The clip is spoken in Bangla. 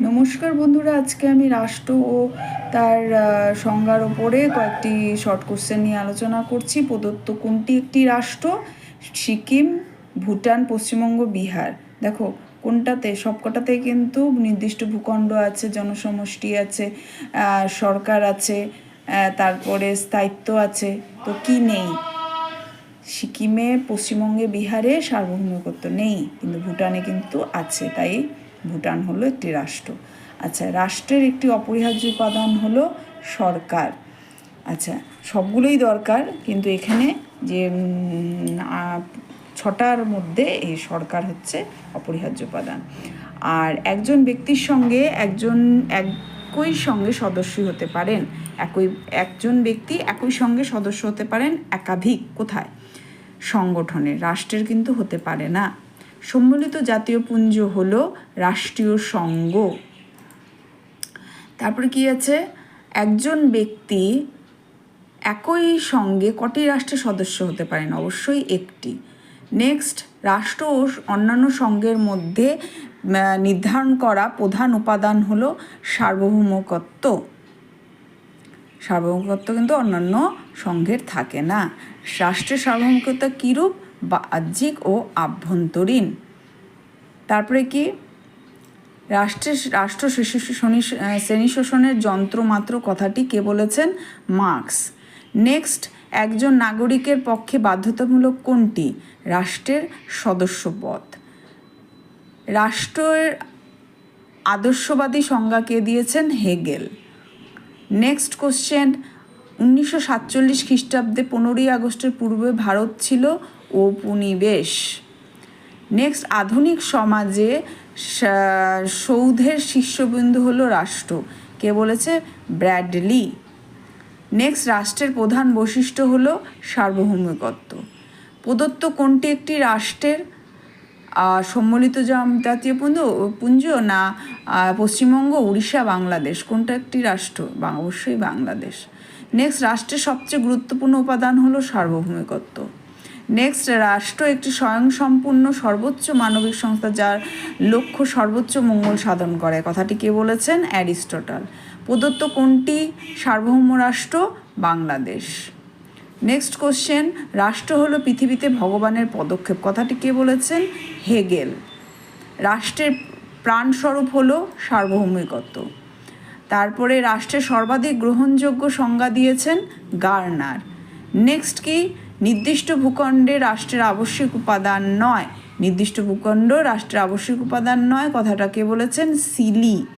নমস্কার বন্ধুরা, আজকে আমি রাষ্ট্র ও তার সংজ্ঞার ওপরে কয়েকটি শর্ট কোশ্চেন নিয়ে আলোচনা করছি। প্রদত্ত কোনটি একটি রাষ্ট্র? সিকিম, ভুটান, পশ্চিমবঙ্গ, বিহার। দেখো কোনটাতে, সবকটাতেই কিন্তু নির্দিষ্ট ভূখণ্ড আছে, জনসমষ্টি আছে, সরকার আছে, তারপরে স্থায়িত্ব আছে। তো কি নেই? সিকিমে, পশ্চিমবঙ্গে, বিহারে সার্বভৌমত্ব নেই, কিন্তু ভুটানে কিন্তু আছে, তাই ভুটান হলো একটি রাষ্ট্র। আচ্ছা, রাষ্ট্রের একটি অপরিহার্য উপাদান হলো সরকার। আচ্ছা, সবগুলোই দরকার, কিন্তু এখানে যে ছটার মধ্যে এই সরকার হচ্ছে অপরিহার্য উপাদান। আর একজন ব্যক্তির সঙ্গে একই সঙ্গে সদস্য হতে পারেন, একজন ব্যক্তি একই সঙ্গে সদস্য হতে পারেন একাধিক কোথায়? সংগঠনের। রাষ্ট্রের কিন্তু হতে পারে না। সম্মিলিত জাতীয় পুঞ্জ হলো রাষ্ট্রীয় সংঘ। তারপরে কি আছে? একজন ব্যক্তি একই সঙ্গে কটি রাষ্ট্রের সদস্য হতে পারেন? অবশ্যই একটি। নেক্সট, রাষ্ট্র ও অন্যান্য সংঘের মধ্যে নির্ধারণ করা প্রধান উপাদান হলো সার্বভৌমত্ব। সার্বভৌমত্ব কিন্তু অন্যান্য সংঘের থাকে না। রাষ্ট্রের সার্বভৌমত্ব কীরূপ? বাহ্যিক ও আভ্যন্তরীণ। তারপরে কি? রাষ্ট্র শ্রেণী শোষণের যন্ত্র মাত্র কথাটি কে বলেছেন? মার্কস। নেক্সট, একজন নাগরিকের পক্ষে বাধ্যতামূলক কোনটি? রাষ্ট্রের সদস্যপদ। রাষ্ট্রের আদর্শবাদী সংজ্ঞা কে দিয়েছেন? হেগেল। নেক্সট কোশ্চেন, 1947 খ্রিস্টাব্দে 15ই আগস্টের পূর্বে ভারত ছিল ঔপনিবেশ। নেক্সট, আধুনিক সমাজে সৌধের শীর্ষবিন্দু হলো রাষ্ট্র। কে বলেছে? ব্র্যাডলি। নেক্সট, রাষ্ট্রের প্রধান বৈশিষ্ট্য হলো সার্বভৌমিকত্ব। প্রদত্ত কোনটি একটি রাষ্ট্রের সম্মিলিত জাতীয় পুঞ্জ না পশ্চিমবঙ্গ, উড়িষ্যা, বাংলাদেশ? কোনটা একটি রাষ্ট্র? অবশ্যই বাংলাদেশ। নেক্সট, রাষ্ট্রের সবচেয়ে গুরুত্বপূর্ণ উপাদান হলো সার্বভৌমিকত্ব। নেক্সট, রাষ্ট্র একটি স্বয়ংসম্পূর্ণ সর্বোচ্চ মানবিক সংস্থা, যার লক্ষ্য সর্বোচ্চ মঙ্গল সাধন করে। কথাটি কে বলেছেন? অ্যারিস্টটল। প্রদত্ত কোনটি সার্বভৌম রাষ্ট্র? বাংলাদেশ। নেক্সট কোশ্চেন, রাষ্ট্র হলো পৃথিবীতে ভগবানের পদক্ষেপ। কথাটি কে বলেছেন? হেগেল। রাষ্ট্রের প্রাণস্বরূপ হলো সার্বভৌমিকত্ব। তারপরে রাষ্ট্রের সর্বাধিক গ্রহণযোগ্য সংজ্ঞা দিয়েছেন গার্নার। নেক্সট কি? নির্দিষ্ট ভূখণ্ডে রাষ্ট্রের আবশ্যিক উপাদান নয়। নির্দিষ্ট ভূখণ্ড রাষ্ট্রের আবশ্যিক উপাদান নয়, কথাটা কে বলেছেন? সিলি।